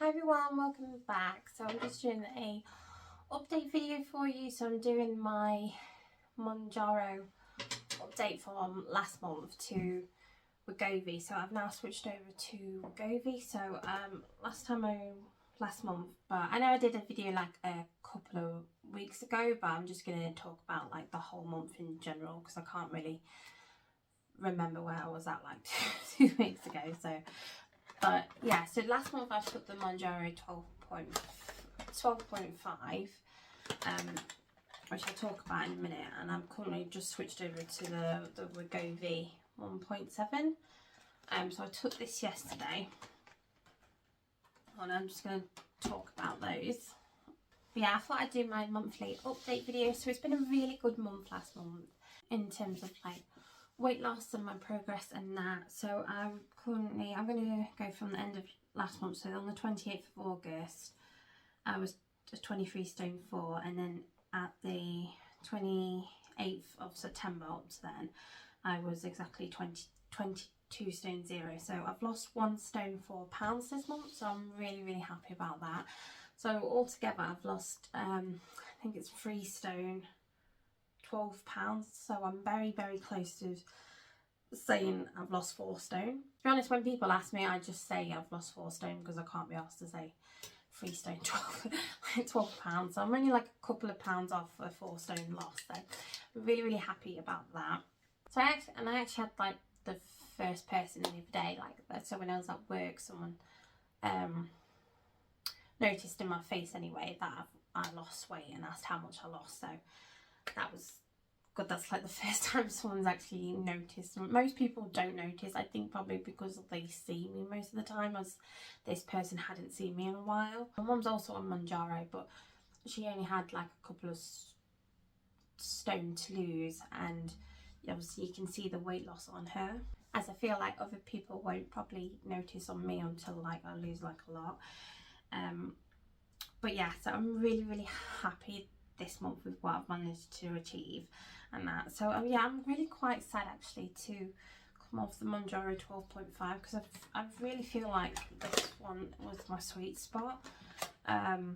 Hi everyone, welcome back. So I'm just doing a update video for you. So I'm doing my Mounjaro update from last month to Wegovy. So I've now switched over to Wegovy. So last month, but I know I did a video like a couple of weeks ago, but I'm just going to talk about like the whole month in general because I can't really remember where I was at like two weeks ago. So but yeah, so last month I took the Mounjaro 12.5, which I'll talk about in a minute, and I'm currently just switched over to the Wegovy 1.7. So I took this yesterday, and I'm just going to talk about those. But yeah, I thought I'd do my monthly update video. So it's been a really good month last month in terms of like weight loss and my progress and that. So I'm going to go from the end of last month. So on the 28th of August I was 23 stone 4, and then at the 28th of September up to then I was exactly 22 stone 0. So I've lost 1 stone 4 pounds this month, so I'm really happy about that. So altogether I've lost I think it's 3 stone 12 pounds, so I'm very close to saying I've lost 4 stone. To be honest, when people ask me, I just say I've lost 4 stone because I can't be asked to say 3 stone 12 pounds. So I'm only like a couple of pounds off a 4 stone loss, so I'm really happy about that. So I actually had like the first person the other day, like so when I was at work, someone noticed in my face anyway that I lost weight and asked how much I lost. So that was good. That's like the first time someone's actually noticed. Most people don't notice, I think, probably because they see me most of the time, as this person hadn't seen me in a while. My mum's also on Mounjaro, but she only had like a couple of stone to lose, and obviously you can see the weight loss on her, as I feel like other people won't probably notice on me until like I lose like a lot. But yeah, so I'm really happy this month with what I've managed to achieve and that. So yeah, I'm really quite sad actually to come off the Mounjaro 12.5 because I really feel like this one was my sweet spot. So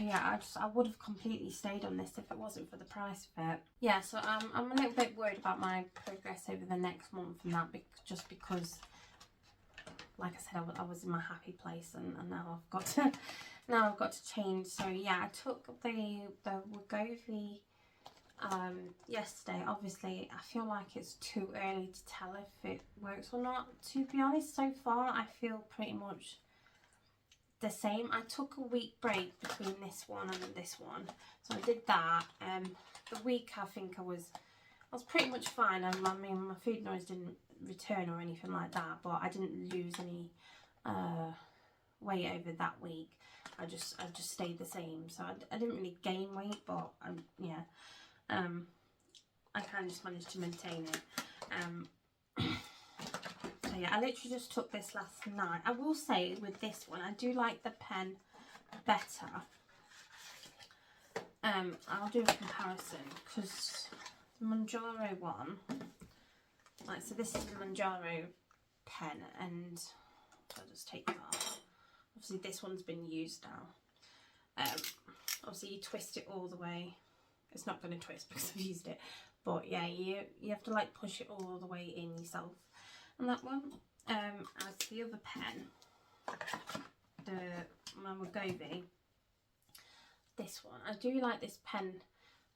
yeah, I would have completely stayed on this if it wasn't for the price of it. Yeah, so I'm a little bit worried about my progress over the next month and that, just because, like I said, I was in my happy place, and now I've got to change. So yeah, I took the Wegovy yesterday. Obviously I feel like it's too early to tell if it works or not, to be honest. So far I feel pretty much the same. I took a week break between this one and this one, so I did that. The week I think I was pretty much fine. I mean, my food noise didn't return or anything like that, but I didn't lose any weight over that week. I just stayed the same, so I didn't really gain weight, but yeah, I kind of just managed to maintain it. So yeah, I literally just took this last night. I will say with this one, I do like the pen better. I'll do a comparison because the Mounjaro one, like, so this is the Mounjaro pen, and I'll just take that off. Obviously this one's been used now. Obviously you twist it all the way. It's not going to twist because I've used it, but yeah, you have to like push it all the way in yourself. And that one, as the other pen, my Wegovy, this one, I do like this pen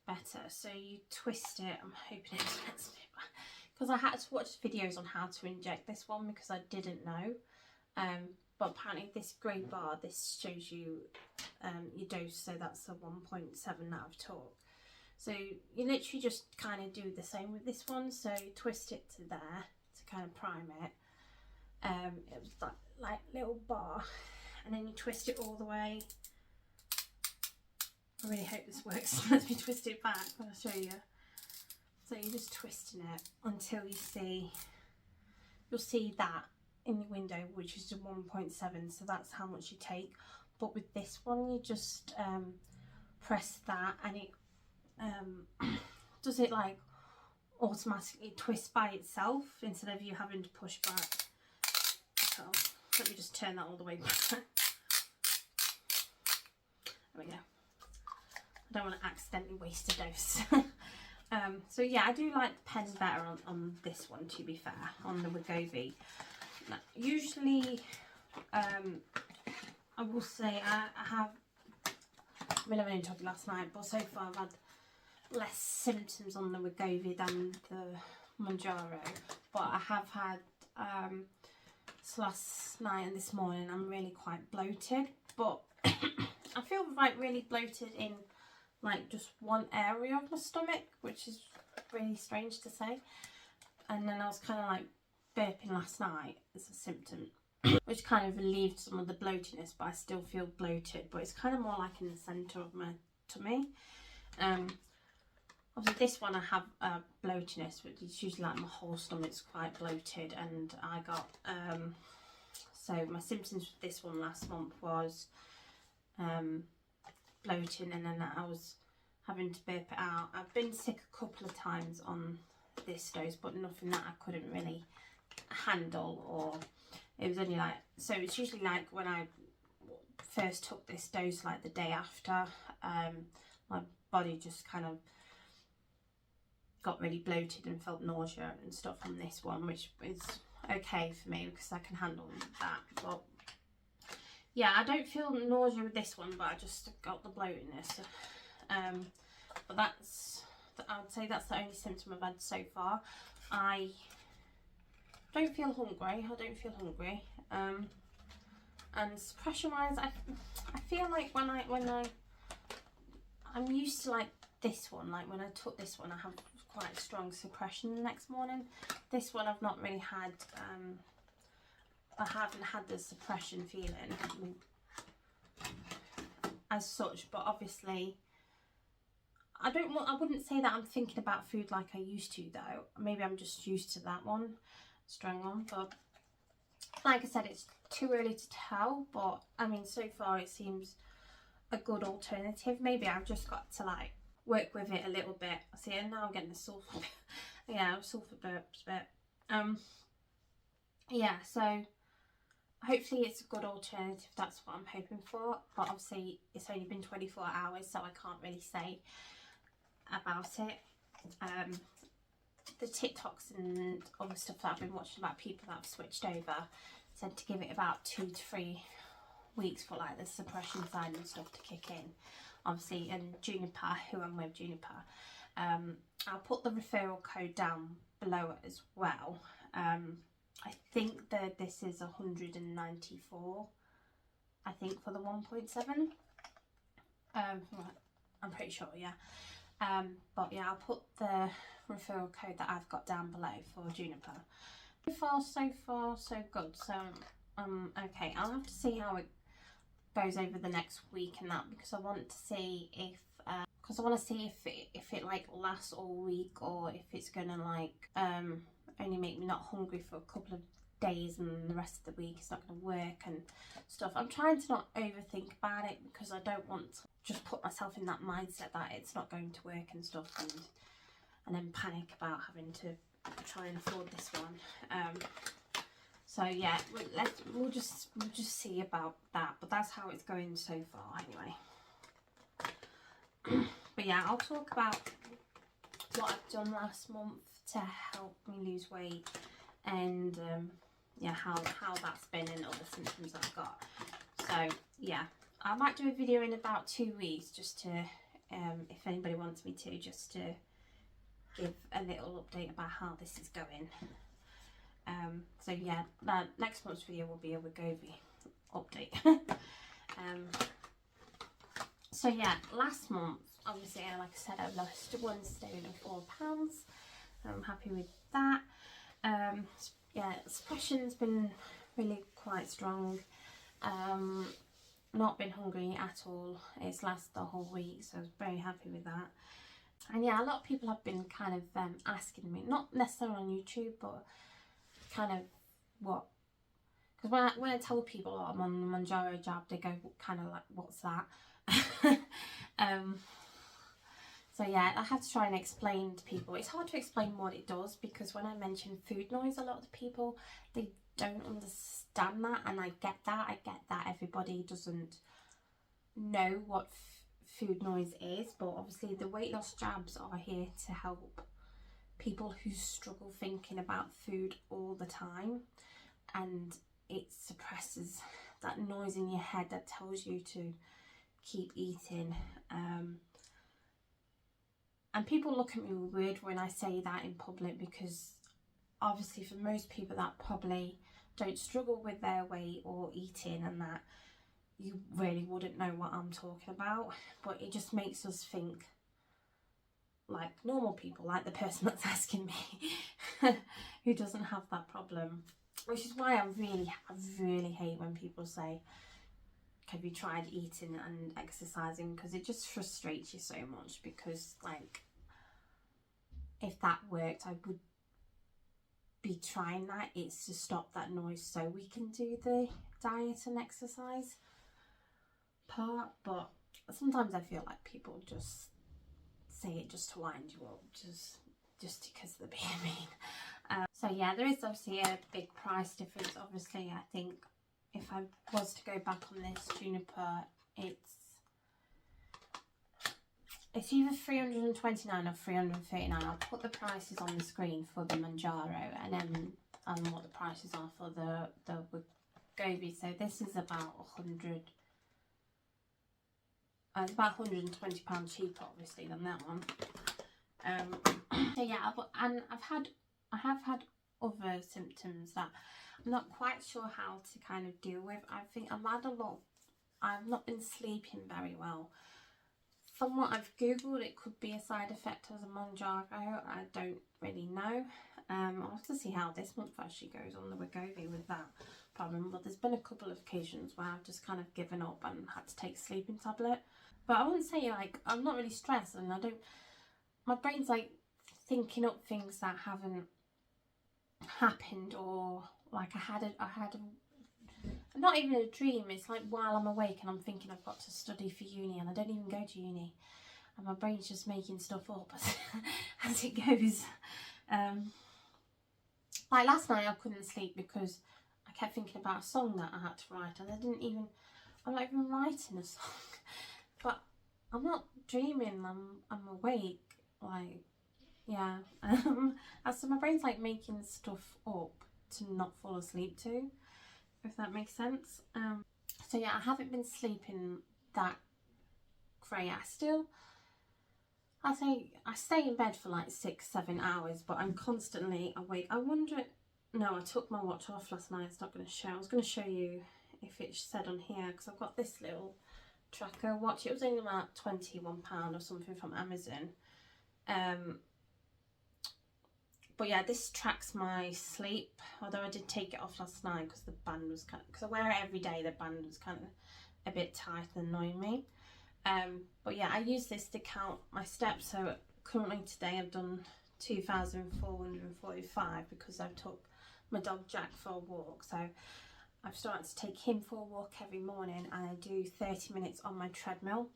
better. So you twist it. I'm hoping it lets me back, because I had to watch videos on how to inject this one because I didn't know. But apparently this grey bar, this shows you your dose, so that's the 1.7 that I've took. So you literally just kind of do the same with this one. So you twist it to there to kind of prime it. It was like little bar, and then you twist it all the way. I really hope this works. Let me twist it back, I'll show you. So you're just twisting it until you'll see that in the window, which is 1.7, so that's how much you take. But with this one, you just press that, and it does it like automatically twist by itself instead of you having to push back. So Let me just turn that all the way back. There we go. I don't want to accidentally waste a dose. So yeah, I do like the pen better on this one, to be fair, on the Wegovy. Now, usually, I will say I have, I mean, I've only talked last night, but so far I've had less symptoms on the Wegovy than the Mounjaro. But I have had, last night and this morning, I'm really quite bloated. But I feel like really bloated in like just one area of my stomach, which is really strange to say. And then I was kind of like burping last night as a symptom, which kind of relieved some of the bloatiness, but I still feel bloated. But it's kind of more like in the centre of my tummy. Obviously this one I have bloatiness, which is usually like my whole stomach's quite bloated, and I got so my symptoms with this one last month was bloating, and then I was having to burp it out. I've been sick a couple of times on this dose, but nothing that I couldn't really handle, or it was only like, so it's usually like when I first took this dose, like the day after, my body just kind of got really bloated and felt nausea and stuff on this one, which is okay for me because I can handle that. But yeah, I don't feel nausea with this one, but I just got the bloatedness. But that's, I would say that's the only symptom I've had so far. I don't feel hungry. And suppression wise, I feel like when I'm used to like this one, like when I took this one, I have quite strong suppression the next morning. This one I've not really had, I haven't had the suppression feeling as such, but obviously I wouldn't say that I'm thinking about food like I used to though. Maybe I'm just used to that one, strong one, but like I said, it's too early to tell. But I mean, so far it seems a good alternative. Maybe I've just got to like work with it a little bit. See, and now I'm getting the sulfur. Yeah, sulfur burps, but yeah, so hopefully it's a good alternative. That's what I'm hoping for. But obviously it's only been 24 hours, so I can't really say about it. The TikToks and other stuff that I've been watching about people that have switched over said to give it about 2 to 3 weeks for like the suppression side and stuff to kick in. Obviously, and Juniper, who I'm with, Juniper, I'll put the referral code down below as well. I think that this is 194, I think, for the 1.7. I'm pretty sure, yeah. But yeah, I'll put the referral code that I've got down below for Juniper. So far so good. So okay, I'll have to see how it goes over the next week and that, because I want to see if if it like lasts all week, or if it's gonna like only make me not hungry for a couple of days and the rest of the week it's not going to work and stuff. I'm trying to not overthink about it, because I don't want to just put myself in that mindset that it's not going to work and stuff, and then panic about having to try and afford this one. So yeah, we'll just see about that, but that's how it's going so far anyway. But yeah, I'll talk about what I've done last month to help me lose weight, and yeah, how that's been and other symptoms I've got. So yeah, I might do a video in about 2 weeks, just to if anybody wants me to, just to give a little update about how this is going. So yeah, that next month's video will be a Wegovy update. So yeah, last month, obviously, like I said, I lost 1 stone and 4 pounds. I'm happy with that. Yeah, suppression's been really quite strong. Not been hungry at all. It's lasted the whole week, so I was very happy with that. And yeah, a lot of people have been kind of asking me, not necessarily on YouTube, but kind of what, because when I tell people, oh, I'm on the Mounjaro jab, they go kind of like, what's that? So yeah, I have to try and explain to people. It's hard to explain what it does, because when I mention food noise, a lot of the people, they don't understand that, and I get that everybody doesn't know what food noise is, but obviously the weight loss jabs are here to help people who struggle thinking about food all the time, and it suppresses that noise in your head that tells you to keep eating. And people look at me weird when I say that in public, because obviously for most people that probably don't struggle with their weight or eating, and that you really wouldn't know what I'm talking about, but it just makes us think like normal people, like the person that's asking me who doesn't have that problem. Which is why I really hate when people say, have you tried eating and exercising? Because it just frustrates you so much, because like if that worked, I would be trying that. It's to stop that noise so we can do the diet and exercise part. But sometimes I feel like people just say it just to wind you up, just because they're being mean. So yeah, there is obviously a big price difference. Obviously, I think if I was to go back on this Juniper, it's either 329 or 339. I'll put the prices on the screen for the Mounjaro, and then what the prices are for the Wegovy. So this is about 100. It's about £120 cheaper, obviously, than that one. So yeah, and I have had other symptoms that I'm not quite sure how to kind of deal with. I think I've not been sleeping very well. From what I've googled, it could be a side effect of the Mounjaro. I don't really know. I'll have to see how this month actually goes on the Wegovy with that problem. But there's been a couple of occasions where I've just kind of given up and had to take a sleeping tablet. But I wouldn't say like I'm not really stressed, and my brain's like thinking up things that haven't happened, or like I had not even a dream. It's like while I'm awake and I'm thinking I've got to study for uni, and I don't even go to uni, and my brain's just making stuff up as it goes. Like last night I couldn't sleep because I kept thinking about a song that I had to write, and I'm not even writing a song. But I'm not dreaming, I'm awake, like, yeah. So my brain's like making stuff up to not fall asleep to, if that makes sense. So yeah, I haven't been sleeping that great. I stay in bed for like 6-7 hours, but I'm constantly awake. No, I took my watch off last night. It's not going to show. I was going to show you if it said on here, because I've got this little tracker watch. It was only about £21 or something from Amazon. But yeah, this tracks my sleep, although I did take it off last night because the band was because I wear it every day, the band was kind of a bit tight and annoying me. But yeah, I use this to count my steps. So currently today I've done 2,445 because I took my dog Jack for a walk. So I've started to take him for a walk every morning, and I do 30 minutes on my treadmill.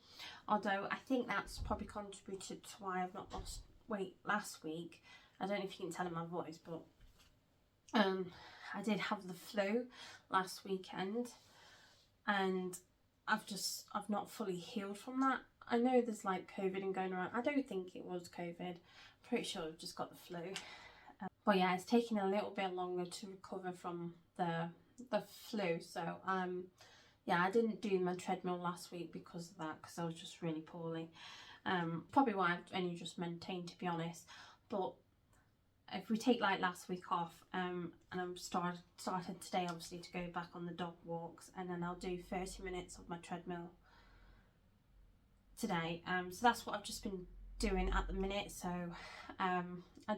Although I think that's probably contributed to why I've not lost weight last week. I don't know if you can tell in my voice, but I did have the flu last weekend, and I've not fully healed from that. I know there's like COVID and going around. I don't think it was COVID. Pretty sure I've just got the flu. But yeah, it's taking a little bit longer to recover from the flu. So yeah, I didn't do my treadmill last week because of that, because I was just really poorly. Probably why I've only just maintained, to be honest. But if we take like last week off, and I'm started today obviously to go back on the dog walks, and then I'll do 30 minutes of my treadmill today. So that's what I've just been doing at the minute. So I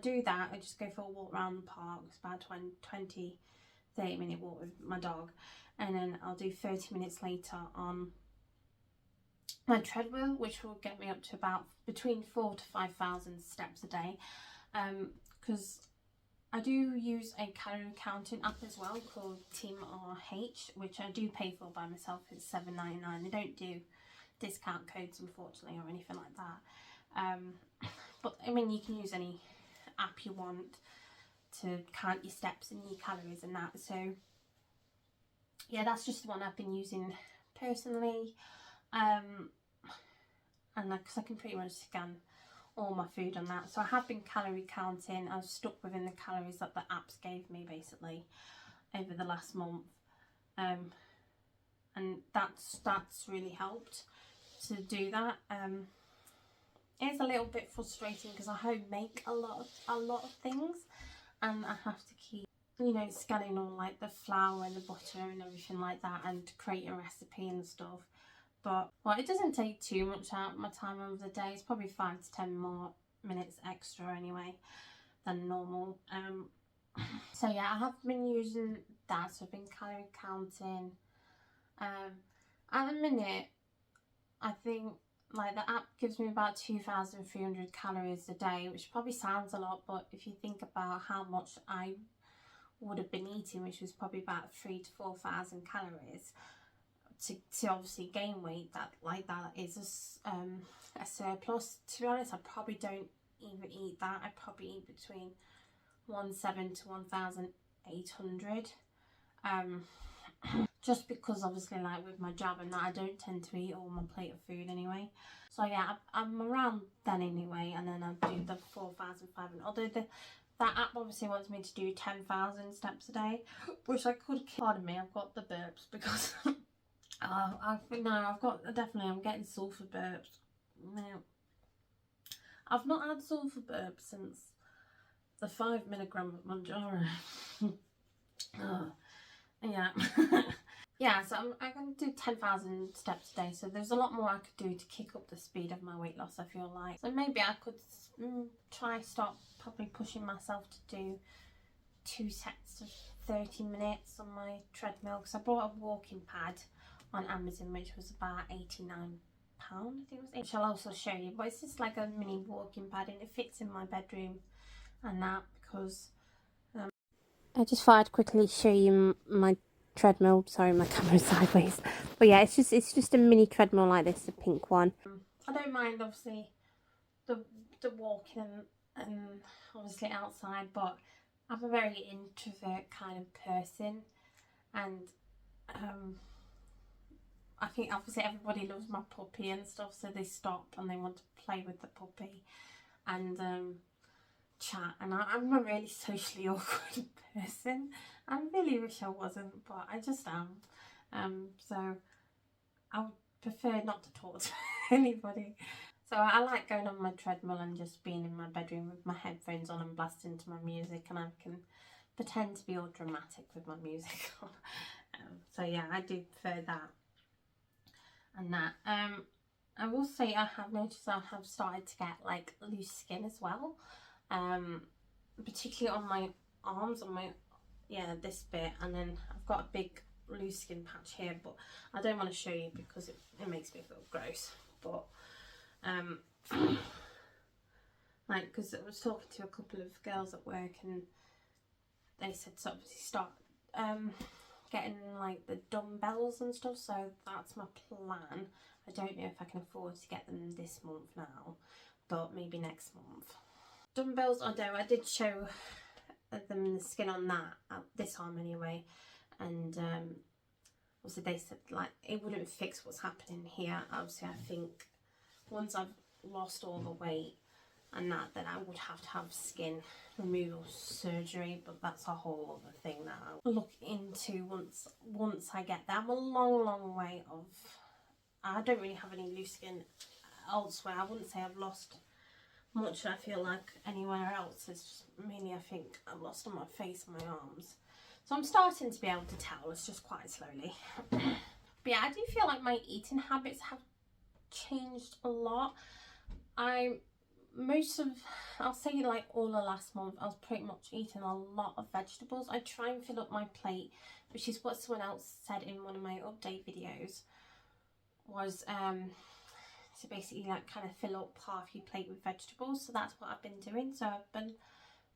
do that. I just go for a walk around the park. It's about 20-30 minute walk with my dog, and then I'll do 30 minutes later on my treadmill, which will get me up to about between 4,000 to 5,000 steps a day. Because I do use a calorie counting app as well called Team RH, which I do pay for by myself. It's $7.99. They don't do discount codes, unfortunately, or anything like that. But I mean, you can use any app you want. to count your steps and your calories and that. So yeah, that's just the one I've been using personally, and because I can pretty much scan all my food on that. So I have been calorie counting. I've stuck within the calories that the apps gave me basically over the last month, and that's really helped to do that. It's a little bit frustrating because I home make a lot of things, and I have to keep, you know, scanning all like the flour and the butter and everything like that, and create a recipe and stuff. But well, it doesn't take too much out of my time over the day. It's probably 5 to 10 more minutes extra anyway than normal. So yeah, I have been using that. So I've been calorie counting. At the minute, I think like the app gives me about 2,300 calories a day, which probably sounds a lot, but if you think about how much I would have been eating, which was probably about 3,000 to 4,000 calories, to obviously gain weight, that is a surplus. To be honest, I probably don't even eat that. I probably eat between 1,700 to 1,800. Just because obviously like with my job and that, I don't tend to eat all my plate of food anyway. So yeah, I'm around then anyway, and then I do the 4,500. Although that app obviously wants me to do 10,000 steps a day, which I could. Pardon me, I've got the burps because I'm getting sulfur burps. No, I've not had sulfur burps since the 5 milligram of Mounjaro. Yeah. Yeah, so I'm going to do 10,000 steps a day. So there's a lot more I could do to kick up the speed of my weight loss, I feel like. So maybe I could stop probably pushing myself to do 2 sets of 30 minutes on my treadmill, because I bought a walking pad on Amazon, which was about £89, I think it was, which I'll also show you. But it's just like a mini walking pad, and it fits in my bedroom and that, because I just thought I'd quickly show you my treadmill. Sorry, my camera's sideways. But yeah, it's just a mini treadmill like this, a pink one. I don't mind obviously the walking and obviously outside, but I'm a very introvert kind of person, and I think obviously everybody loves my puppy and stuff, so they stop and they want to play with the puppy and chat, and I'm a really socially awkward person. I really wish I wasn't, but I just am. So I would prefer not to talk to anybody. So I like going on my treadmill and just being in my bedroom with my headphones on and blasting to my music, and I can pretend to be all dramatic with my music on. So yeah, I do prefer that. And that. I will say I have noticed I have started to get like loose skin as well. Particularly on my arms, on my, this bit, and then I've got a big loose skin patch here, but I don't want to show you because it makes me feel gross. But like, because I was talking to a couple of girls at work, and they said to obviously start getting like the dumbbells and stuff, so that's my plan. I don't know if I can afford to get them this month now, but maybe next month. Dumbbells, although I did show them the skin on that, this arm anyway, and obviously they said like it wouldn't fix what's happening here. Obviously I think once I've lost all the weight and that, then I would have to have skin removal surgery, but that's a whole other thing that I'll look into once I get there. I'm a long way off. I don't really have any loose skin elsewhere. I wouldn't say I've lost much, I feel like, anywhere else. It's just mainly, I think, I've lost on my face and my arms. So I'm starting to be able to tell. It's just quite slowly. But yeah, I do feel like my eating habits have changed a lot. I'll say like all the last month, I was pretty much eating a lot of vegetables. I try and fill up my plate, which is what someone else said in one of my update videos, was to basically like kind of fill up half your plate with vegetables. So that's what I've been doing. So I've been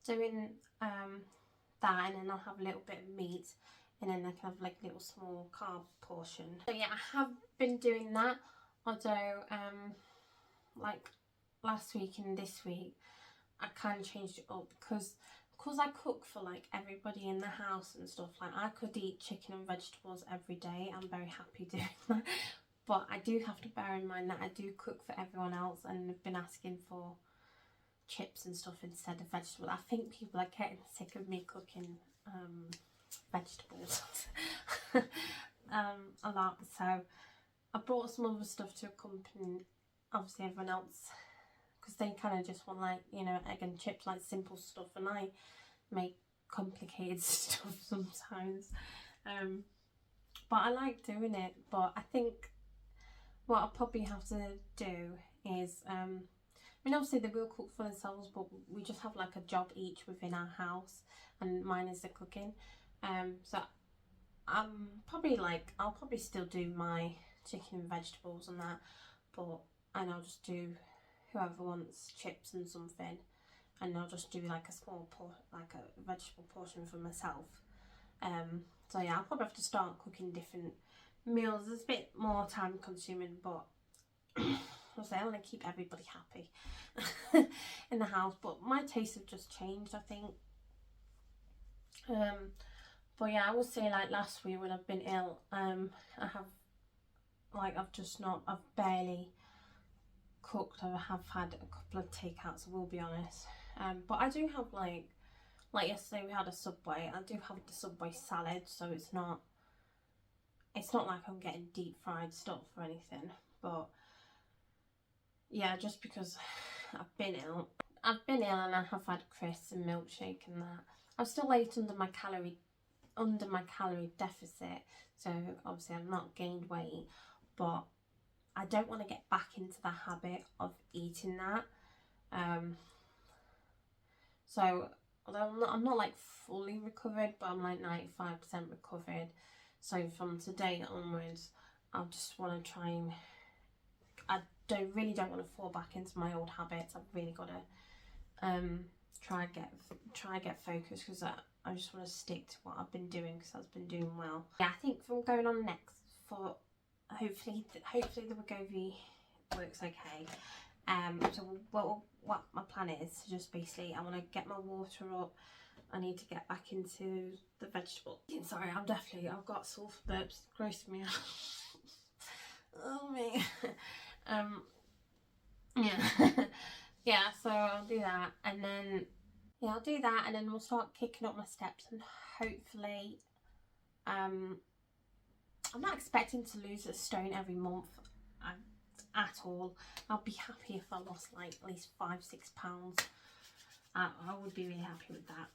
doing that, and then I'll have a little bit of meat, and then I can have like a little small carb portion. So yeah, I have been doing that, although like last week and this week I kind of changed it up because because I cook for like everybody in the house and stuff, like I could eat chicken and vegetables every day. I'm very happy doing that. But I do have to bear in mind that I do cook for everyone else, and I've been asking for chips and stuff instead of vegetables. I think people are getting sick of me cooking vegetables a lot. So I brought some other stuff to accompany obviously everyone else, because they kind of just want, like, you know, egg and chips, like simple stuff, and I make complicated stuff sometimes. But I like doing it. But I think what I'll probably have to do is I mean, obviously they will cook for themselves, but we just have like a job each within our house, and mine is the cooking. So I'm probably like, I'll probably still do my chicken and vegetables and that, and I'll just do whoever wants chips and something, and I'll just do like a small like a vegetable portion for myself. So yeah, I'll probably have to start cooking different meals. It's a bit more time consuming, but obviously I want to keep everybody happy in the house. But my tastes have just changed, I think. But yeah, I would say like last week when I've been ill, I have like, I've barely cooked. I have had a couple of takeouts, I will be honest. But I do have like yesterday we had a Subway. I do have the Subway salad, so it's not like I'm getting deep fried stuff or anything. But yeah, just because I've been ill and I have had crisps and milkshake and that. I'm still ate under my calorie deficit, so obviously I've not gained weight, but I don't want to get back into the habit of eating that. So although I'm not like fully recovered, but I'm like 95% recovered. So from today onwards, I just want to try and, I really don't want to fall back into my old habits. I've really got to try and get focused, because I just want to stick to what I've been doing, because I've been doing well. Yeah, I think from going on next, for hopefully the Wegovy works okay. So what my plan is, just basically I want to get my water up. I need to get back into the vegetable. Sorry, I've got sulfur burps, grossing me out. Oh me. Yeah. Yeah, so I'll do that, and then we'll start kicking up my steps, and hopefully I'm not expecting to lose a stone every month at all. I'll be happy if I lost like at least 5-6 pounds. I would be really happy with that.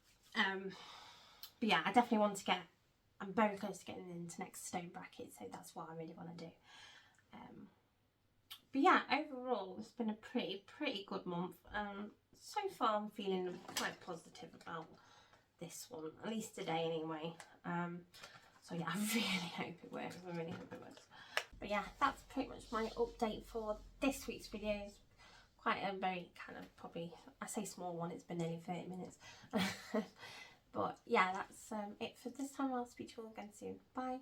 But yeah, I definitely want to get, I'm very close to getting into next stone bracket, so that's what I really want to do. But yeah, overall it's been a pretty good month. So far I'm feeling quite positive about this one, at least today anyway. So yeah, I really hope it works. I really hope it works. But yeah, that's pretty much my update for this week's videos. Quite a very kind of, probably, I say small one, it's been nearly 30 minutes. But yeah, that's it for this time. I'll speak to you all again soon. Bye.